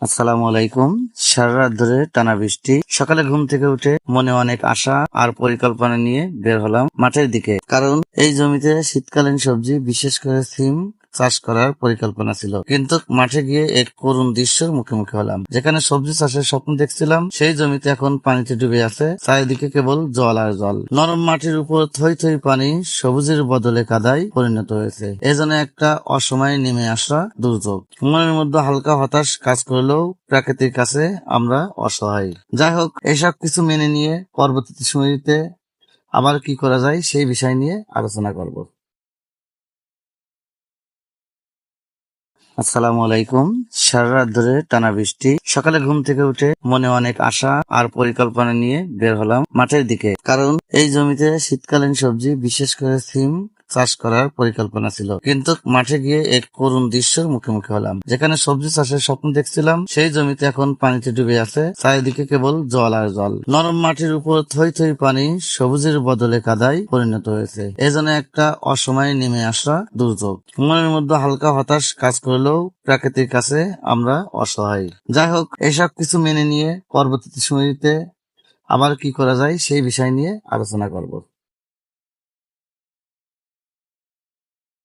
আসসালামু আলাইকুম। সারা রাত ধরে টানা বৃষ্টি। সকালে ঘুম থেকে উঠে মনে অনেক আশা আর পরিকল্পনা নিয়ে বের হলাম মাঠের দিকে, কারণ এই জমিতে শীতকালীন সবজি বিশেষ করে সিম চাষ করার পরিকল্পনা ছিল। কিন্তু মাঠে গিয়ে এক করুণ দৃশ্যের মুখোমুখি হলাম। যেখানে সবজি চাষের স্বপ্ন দেখছিলাম, সেই জমিতে এখন পানিতে ডুবে আছে। চারিদিকে কেবল জল আর জল। নরম মাটির উপর থই থই পানি সবুজের বদলে কাদায় পরিণত হয়েছে। এজন্য একটা অসময়ে নেমে আসা দুর্যোগ। মনের মধ্যে হালকা হতাশ কাজ করলেও প্রাকৃতির কাছে আমরা অসহায়। যাই হোক, এসব কিছু মেনে নিয়ে পরবর্তী সময়তে আবার কি করা যায় সেই বিষয় নিয়ে আলোচনা করব। আসসালামু আলাইকুম। সারা রাত ধরে টানা বৃষ্টি। সকালে ঘুম থেকে উঠে মনে অনেক আশা আর পরিকল্পনা নিয়ে বের হলাম মাঠের দিকে, কারণ এই জমিতে শীতকালীন সবজি বিশেষ করে সিম চাষ করার পরিকল্পনা ছিল। কিন্তু মাঠে গিয়ে এক করুণ দৃশ্যের মুখোমুখি হলাম। যেখানে সবজি চাষের স্বপ্ন দেখছিলাম, সেই জমিতে এখন পানিতে ডুবে আছে। চারিদিকে কেবল জল আর জল। নরম মাটির উপর থই থই পানি সবুজের বদলে কাদায় পরিণত হয়েছে। এজন্য একটা অসময়ে নেমে আসা দুর্যোগ। মনের মধ্যে হালকা হতাশ কাজ করলেও প্রাকৃতির কাছে আমরা অসহায়। যাই হোক, এসব কিছু মেনে নিয়ে পরবর্তী সময়তে আবার কি করা যায় সেই বিষয় নিয়ে আলোচনা করব।